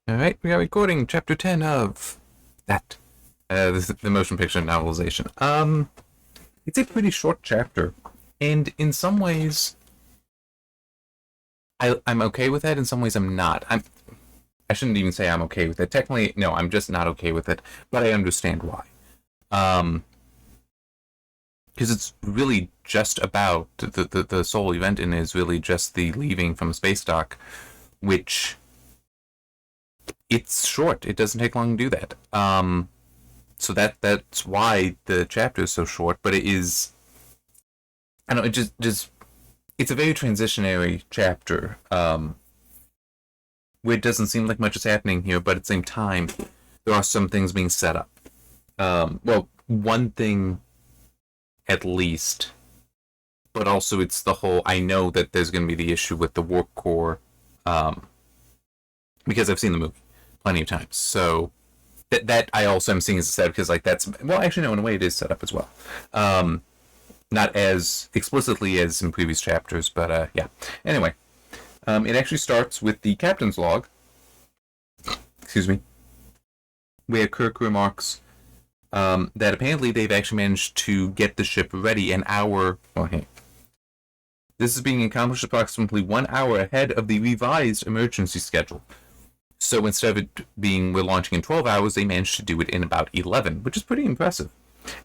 Alright, we are recording chapter 10 of that. This is the motion picture novelization. It's a pretty short chapter, and in some ways, I'm okay with that, in some ways I'm not. I shouldn't even say I'm okay with it. Technically, no, I'm just not okay with it, but I understand why. Because it's really just about, the sole event in it is really just the leaving from space dock, which it's short. It doesn't take long to do that. So that's why the chapter is so short. But it is, I don't know. It just it's a very transitionary chapter. Where it doesn't seem like much is happening here, but at the same time, there are some things being set up. Well, one thing at least, but also it's the whole. I know that there's going to be the issue with the warp core, because I've seen the movie plenty of times. So that I also am seeing as a setup because like that's well actually no in a way it is set up as well. Not as explicitly as in previous chapters, but yeah. Anyway, it actually starts with the captain's log. Excuse me, where Kirk remarks that apparently they've actually managed to get the ship ready an hour. Okay. This is being accomplished approximately 1 hour ahead of the revised emergency schedule. So instead of it being we're launching in 12 hours, they managed to do it in about 11, which is pretty impressive.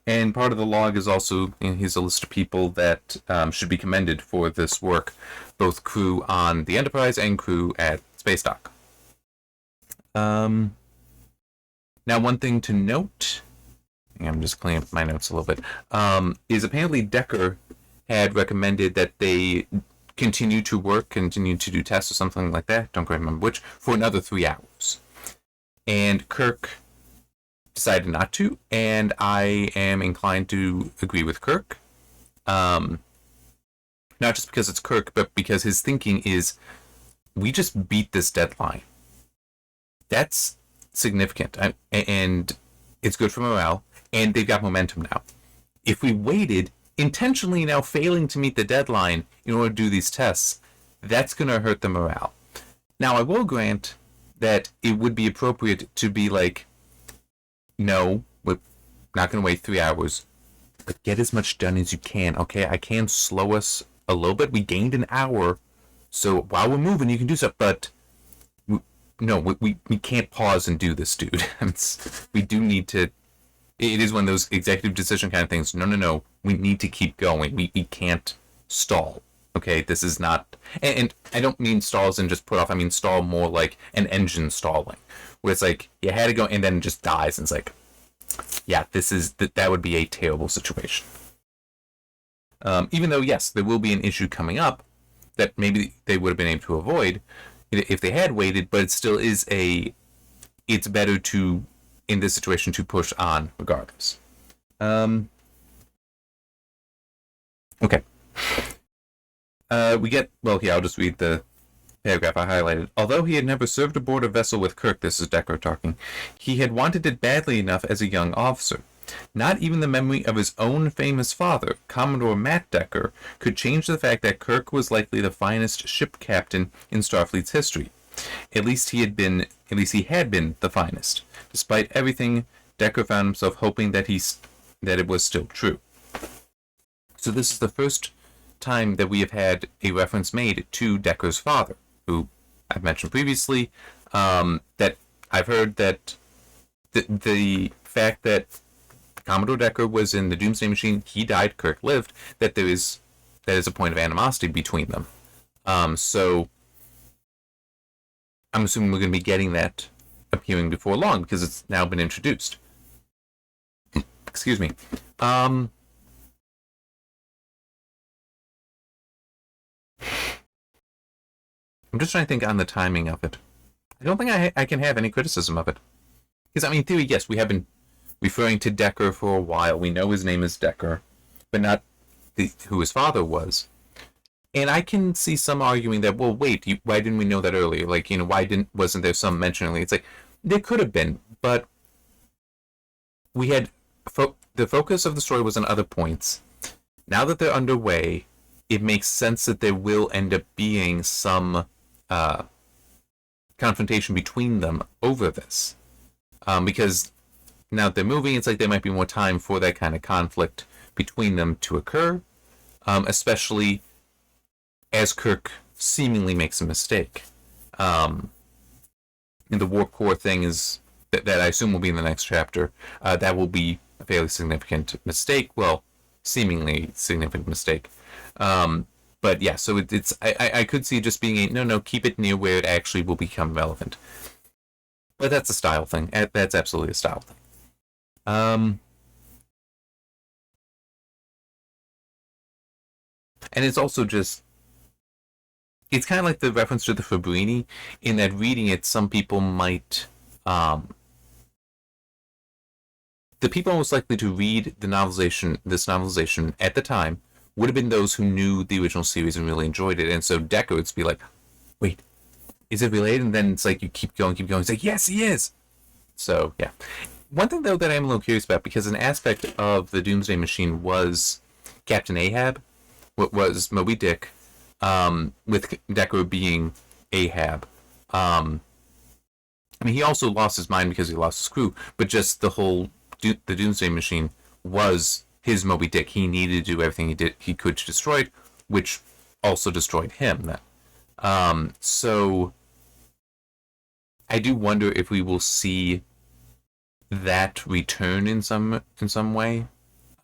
And part of the log is also here's a list of people that should be commended for this work, both crew on the Enterprise and crew at Space Dock. Now, one thing to note, I'm just cleaning up my notes a little bit, is apparently Decker had recommended that they continue to do tests or something like that, don't quite remember which, for another 3 hours. And Kirk decided not to, and I am inclined to agree with Kirk. Not just because it's Kirk, but because his thinking is, we just beat this deadline. That's significant, and it's good for morale, and they've got momentum now. If we waited, intentionally now failing to meet the deadline in order to do these tests, that's going to hurt the morale. Now, I will grant that it would be appropriate to be like, no, we're not going to wait 3 hours, but get as much done as you can, okay? I can slow us a little bit. We gained an hour, so while we're moving, you can do stuff, but we can't pause and do this, dude. We do need to. It is one of those executive decision kind of things. No. We need to keep going. We can't stall. Okay, this is not. And I don't mean stalls and just put off. I mean stall more like an engine stalling, where it's like you had to go and then it just dies. And it's like, yeah, that would be a terrible situation. Even though yes, there will be an issue coming up that maybe they would have been able to avoid if they had waited. But it still is it's better to, in this situation, to push on regardless. Okay. We get, well, here, I'll just read the paragraph I highlighted. Although he had never served aboard a vessel with Kirk, this is Decker talking, he had wanted it badly enough as a young officer. Not even the memory of his own famous father, Commodore Matt Decker, could change the fact that Kirk was likely the finest ship captain in Starfleet's history. At least he had been the finest. Despite everything, Decker found himself hoping that it was still true. So this is the first time that we have had a reference made to Decker's father, who I've mentioned previously, that I've heard that the fact that Commodore Decker was in the Doomsday Machine, he died, Kirk lived, that is a point of animosity between them. So I'm assuming we're going to be getting that appearing before long because it's now been introduced. Excuse me. I'm just trying to think on the timing of it. I don't think I can have any criticism of it. Because, I mean, in theory, yes, we have been referring to Decker for a while. We know his name is Decker, but not who his father was. And I can see some arguing that, well, wait, why didn't we know that earlier? Like, why wasn't there some mention earlier? It's like, there could have been, but we had, the focus of the story was on other points. Now that they're underway, it makes sense that there will end up being some confrontation between them over this. Because now that they're moving, it's like there might be more time for that kind of conflict between them to occur, especially as Kirk seemingly makes a mistake. And the warp core thing is that I assume will be in the next chapter. That will be a fairly significant mistake. Well, seemingly significant mistake. But yeah, so it's I could see it just being a no, keep it near where it actually will become relevant. But that's a style thing. That's absolutely a style thing. And it's also just, it's kind of like the reference to the Fabrini, in that reading it, some people might, the people most likely to read this novelization at the time would have been those who knew the original series and really enjoyed it. And so Decker would be like, wait, is it related? And then it's like you keep going. It's like, yes, he is. So, yeah. One thing, though, that I'm a little curious about, because an aspect of the Doomsday Machine was Captain Ahab, what was Moby Dick, with Decker being Ahab. I mean, he also lost his mind because he lost his crew, but just the whole, the Doomsday Machine was his Moby Dick. He needed to do everything he could to destroy it, which also destroyed him then. So I do wonder if we will see that return in some way.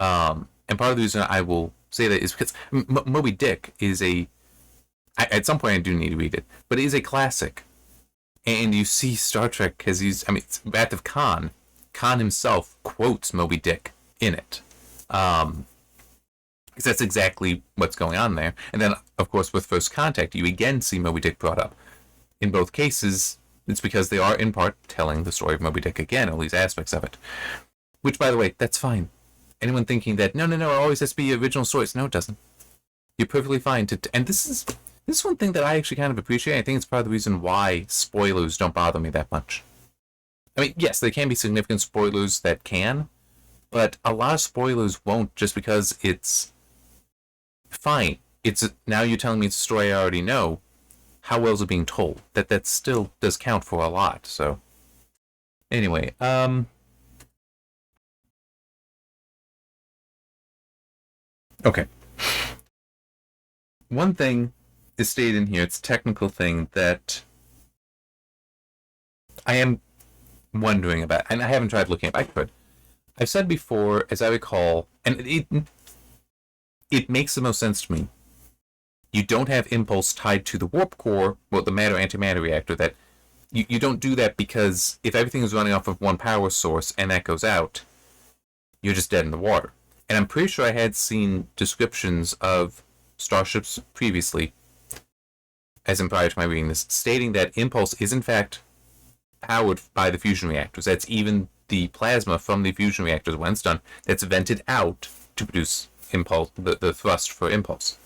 And part of the reason I will say that is because Moby Dick is at some point I do need to read it, but it is a classic. And you see Star Trek has used, I mean, it's Wrath of Khan. Khan himself quotes Moby Dick in it. Because that's exactly what's going on there. And then, of course, with First Contact, you again see Moby Dick brought up. In both cases, it's because they are, in part, telling the story of Moby Dick again, at least aspects of it. Which, by the way, that's fine. Anyone thinking that, no, it always has to be original stories. No, it doesn't. You're perfectly fine to... And this is one thing that I actually kind of appreciate. I think it's part of the reason why spoilers don't bother me that much. I mean, yes, there can be significant spoilers that can, but a lot of spoilers won't, just because it's fine. Now you're telling me it's a story I already know. How well is it being told? That still does count for a lot. So anyway, okay. One thing is stated in here, it's a technical thing that I am wondering about, and I haven't tried looking at it. I could. I've said before, as I recall, and it makes the most sense to me. You don't have impulse tied to the warp core, well, the matter-antimatter reactor. That you don't do that, because if everything is running off of one power source and that goes out, you're just dead in the water. And I'm pretty sure I had seen descriptions of starships previously, as in prior to my reading this, stating that impulse is in fact powered by the fusion reactors. That's even the plasma from the fusion reactors, when it's done, that's vented out to produce impulse, the thrust for impulse.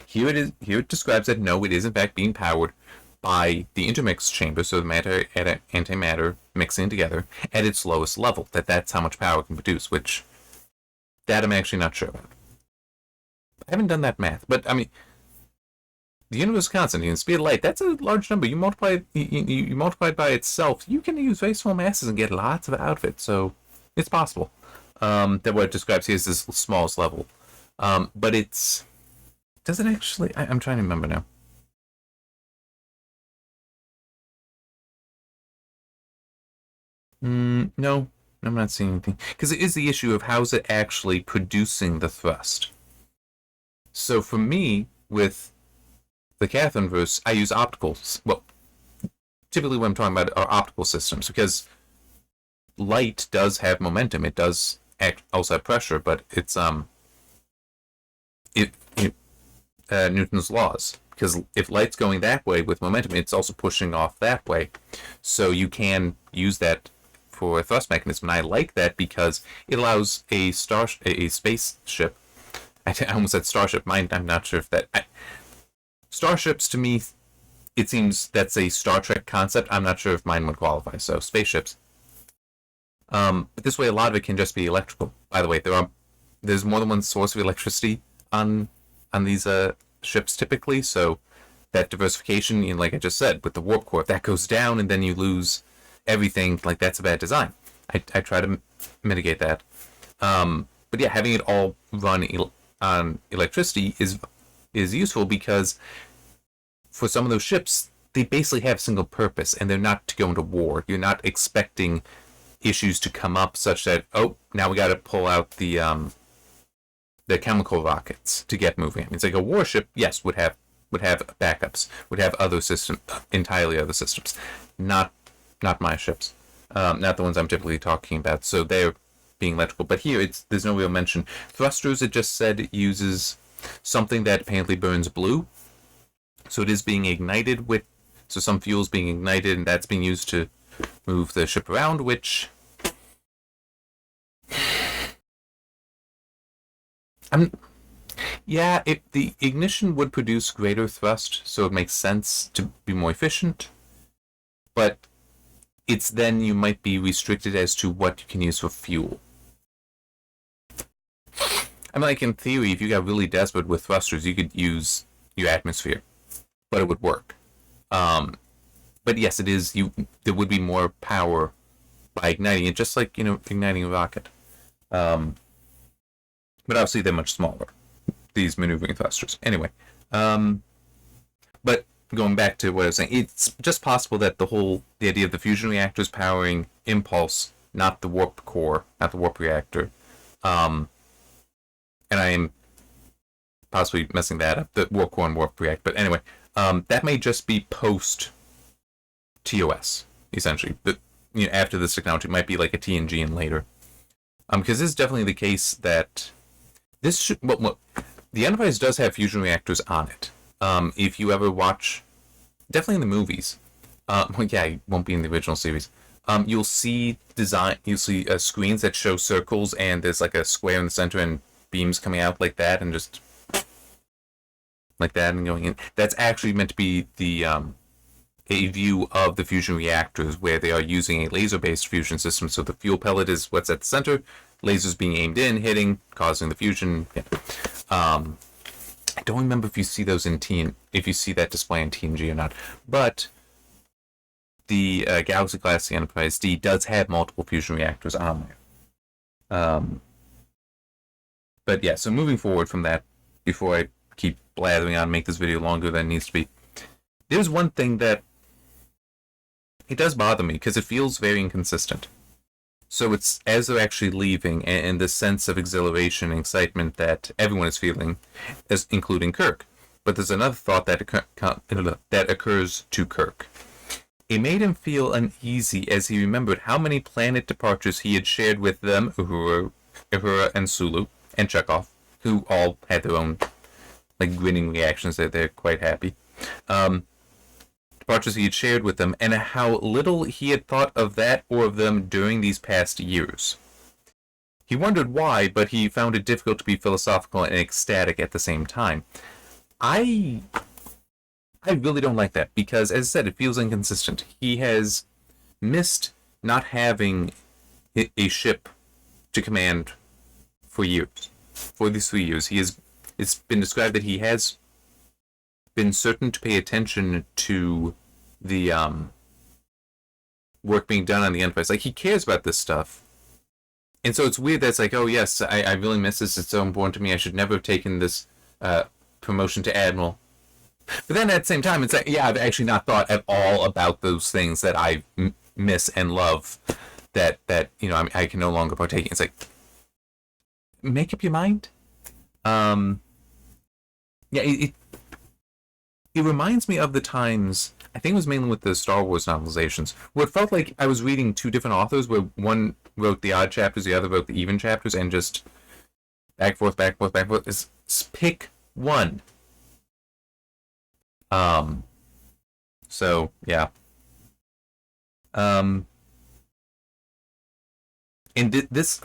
Here it describes that no, it is in fact being powered by the intermix chamber, so the matter and antimatter mixing together at its lowest level. That's how much power it can produce, which that I'm actually not sure about. I haven't done that math, but I mean, the universe is constant. You can speed of light. That's a large number. You multiply it by itself. You can use very small masses and get lots of out of it. So it's possible. That what it describes here is this smallest level. But it's... Does it actually... I'm trying to remember now. No, I'm not seeing anything. Because it is the issue of how's it actually producing the thrust. So for me, with the Catherinverse, I use opticals. Well, typically what I'm talking about are optical systems, because light does have momentum. It does also have pressure, but it's Newton's laws. Because if light's going that way with momentum, it's also pushing off that way. So you can use that for a thrust mechanism. And I like that because it allows a spaceship. I almost said starship. I'm not sure if that... Starships, to me, it seems that's a Star Trek concept. I'm not sure if mine would qualify. So, spaceships. But this way, a lot of it can just be electrical. By the way, there's more than one source of electricity on these ships typically. So, that diversification, like I just said, with the warp core, if that goes down and then you lose everything, like that's a bad design. I try to mitigate that. But yeah, having it all run on electricity is useful because for some of those ships, they basically have single purpose and they're not to go into war. You're not expecting issues to come up such that, oh, now we got to pull out the chemical rockets to get moving. It's like a warship, yes, would have backups, would have other systems, entirely other systems. Not my ships. Not the ones I'm typically talking about. So they're being electrical. But here, there's no real mention. Thrusters, it just said it uses something that apparently burns blue. So it is being ignited with... So some fuel's being ignited, and that's being used to move the ship around, which... Yeah, the ignition would produce greater thrust, so it makes sense to be more efficient. But it's then you might be restricted as to what you can use for fuel. I mean, like in theory, if you got really desperate with thrusters, you could use your atmosphere, but it would work. But yes, it is. There would be more power by igniting it, just like igniting a rocket. But obviously, they're much smaller. These maneuvering thrusters. Anyway, but going back to what I was saying, it's just possible that the idea of the fusion reactors powering impulse, not the warp core, not the warp reactor, and I am possibly messing that up, the warp core and warp reactor. But anyway, that may just be post TOS, essentially. But after this technology, it might be like a TNG and later. Because this is definitely the case that this should. Well, the Enterprise does have fusion reactors on it. If you ever watch, definitely in the movies, yeah, it won't be in the original series. You'll see screens that show circles, and there's like a square in the center and beams coming out like that, and just like that and going in. That's actually meant to be the a view of the fusion reactors where they are using a laser-based fusion system. So the fuel pellet is what's at the center, lasers being aimed in, hitting, causing the fusion. Yeah. I don't remember if you see those if you see that display in TNG or not, but the Galaxy class, the Enterprise D, does have multiple fusion reactors on there. But yeah, so moving forward from that, before I keep blathering on and make this video longer than it needs to be, there's one thing that it does bother me because it feels very inconsistent. So it's as they're actually leaving, and the sense of exhilaration and excitement that everyone is feeling, including Kirk. But there's another thought that occurs to Kirk. It made him feel uneasy as he remembered how many planet departures he had shared with them, Uhura and Sulu, and Chekhov, who all had their own grinning reactions that they're quite happy. Departures he had shared with them, and how little he had thought of that or of them during these past years. He wondered why, but he found it difficult to be philosophical and ecstatic at the same time. I really don't like that, because, as I said, it feels inconsistent. He has missed not having a ship to command for years. For these 3 years, it's been described that he has been certain to pay attention to the work being done on the Enterprise. He cares about this stuff. And so it's weird that it's oh yes, I really miss this, it's so important to me, I should never have taken this promotion to Admiral. But then at the same time, it's yeah, I've actually not thought at all about those things that I miss and love that I can no longer partake in. It's make up your mind. Yeah, it reminds me of the times, I think it was mainly with the Star Wars novelizations, where it felt like I was reading two different authors, where one wrote the odd chapters, the other wrote the even chapters, and just back, forth, back, forth, back, forth. Just pick one. So, yeah. And this...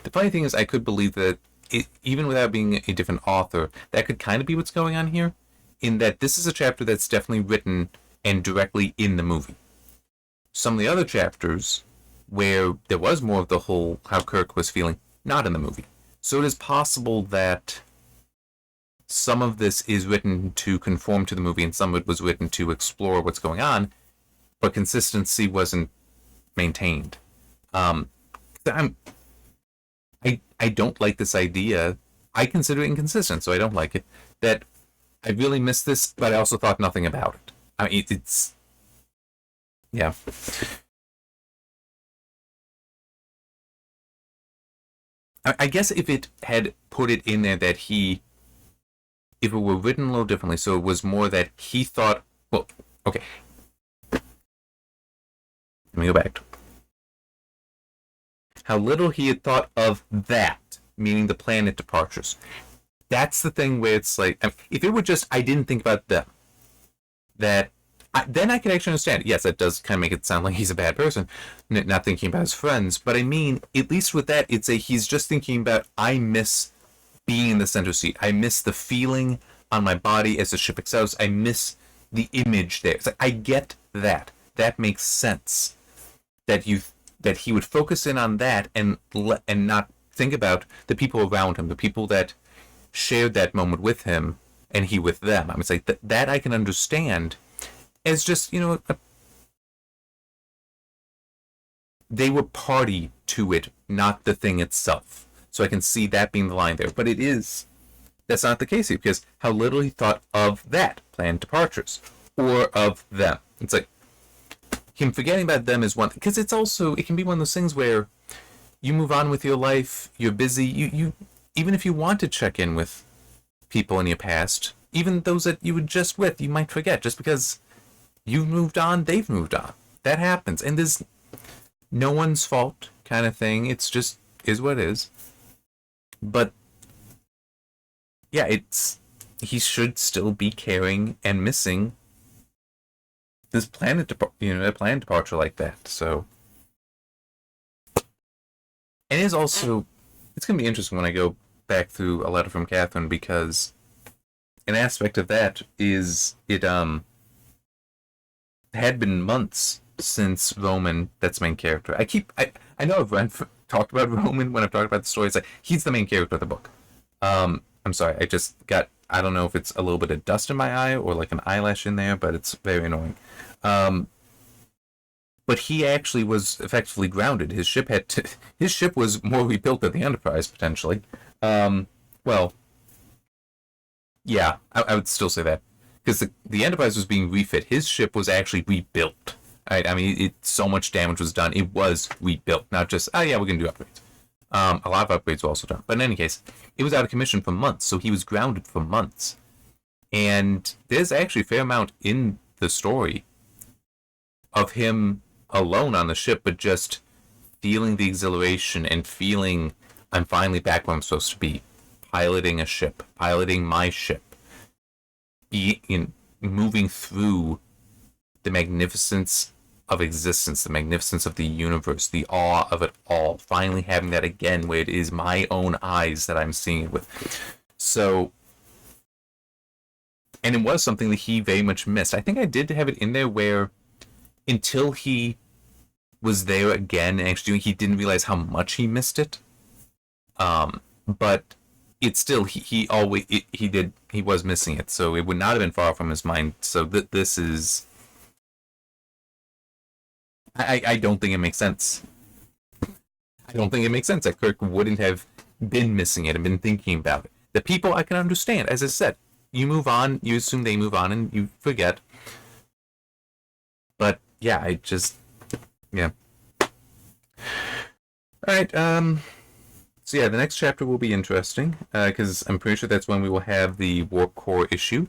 The funny thing is, I could believe that even without being a different author, that could kind of be what's going on here, in that this is a chapter that's definitely written and directly in the movie. Some of the other chapters, where there was more of the whole how Kirk was feeling, not in the movie. So it is possible that some of this is written to conform to the movie and some of it was written to explore what's going on, but consistency wasn't maintained. Um, I don't like this idea. I consider it inconsistent, so I don't like it. That I really missed this, but I also thought nothing about it. I mean, it's yeah. I guess if it had put it in there that if it were written a little differently, so it was more that he thought, well, okay, let me go back to how little he had thought of that, meaning the planet departures. That's the thing where it's like, if it were just, I didn't think about them, then I could actually understand. Yes, that does kind of make it sound like he's a bad person, not thinking about his friends. But I mean, at least with that, he's just thinking about, I miss being in the center seat. I miss the feeling on my body as the ship excels. I miss the image there. It's like, I get that. That makes sense. That he would focus in on that and not think about the people around him, the people that shared that moment with him, and he with them. I mean, it's like that I can understand as just, they were party to it, not the thing itself. So I can see that being the line there. But that's not the case here, because how little he thought of that, planned departures, or of them. It's like, him forgetting about them is one thing, because it can be one of those things where you move on with your life, you're busy, you even if you want to check in with people in your past, even those that you were just with, you might forget, just because you've moved on, they've moved on. That happens. And there's no one's fault kind of thing. It's just is what it is. But yeah, he should still be caring and missing this a planet departure like that. So, and it's also, it's going to be interesting when I go back through A Letter from Catherine, because an aspect of that is it had been months since Roman, that's main character. I know I've talked about Roman when I've talked about the story. It's like, he's the main character of the book. I'm sorry, I don't know if it's a little bit of dust in my eye or like an eyelash in there, but it's very annoying. But he actually was effectively grounded. His ship was more rebuilt than the Enterprise, potentially. Well, yeah, I would still say that. Because the Enterprise was being refit. His ship was actually rebuilt. Right? I mean, so much damage was done. It was rebuilt, not just, oh yeah, we're going to do upgrades. A lot of upgrades were also done. But in any case, it was out of commission for months, so he was grounded for months. And there's actually a fair amount in the story of him alone on the ship, but just feeling the exhilaration and feeling I'm finally back where I'm supposed to be. Piloting a ship, piloting my ship. Moving through the magnificence of existence, the magnificence of the universe, the awe of it all. Finally having that again where it is my own eyes that I'm seeing it with. So, and it was something that he very much missed. I think I did have it in there where until he was there again and actually he didn't realize how much he missed it. But it's still, he was missing it, so it would not have been far from his mind. So this is, I don't think it makes sense. I don't think it makes sense that Kirk wouldn't have been missing it and been thinking about it. The people I can understand, as I said, you move on, you assume they move on, and you forget. But yeah, yeah. All right, so yeah, the next chapter will be interesting, because I'm pretty sure that's when we will have the warp core issue.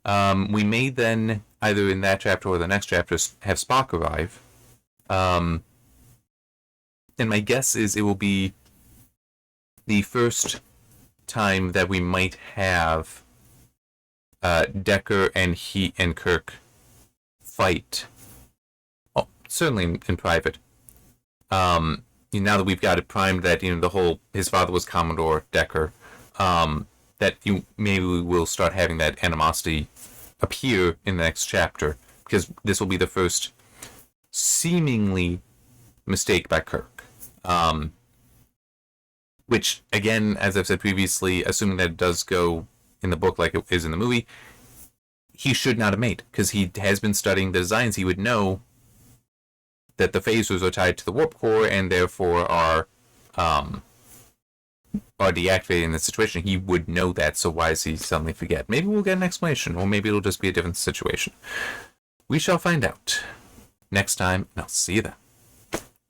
We may then, either in that chapter or the next chapter, have Spock arrive. And my guess is it will be the first time that we might have Decker and Kirk fight. Oh, certainly in private. Now that we've got it primed that his father was Commodore Decker, that maybe we will start having that animosity appear in the next chapter, because this will be the first seemingly mistake by Kirk. Which, again, as I've said previously, assuming that it does go in the book like it is in the movie, he should not have made, because he has been studying the designs. He would know that the phasers are tied to the warp core and therefore are deactivating the situation. He would know that, so why does he suddenly forget? Maybe we'll get an explanation, or maybe it'll just be a different situation. We shall find out next time, and I'll see you then.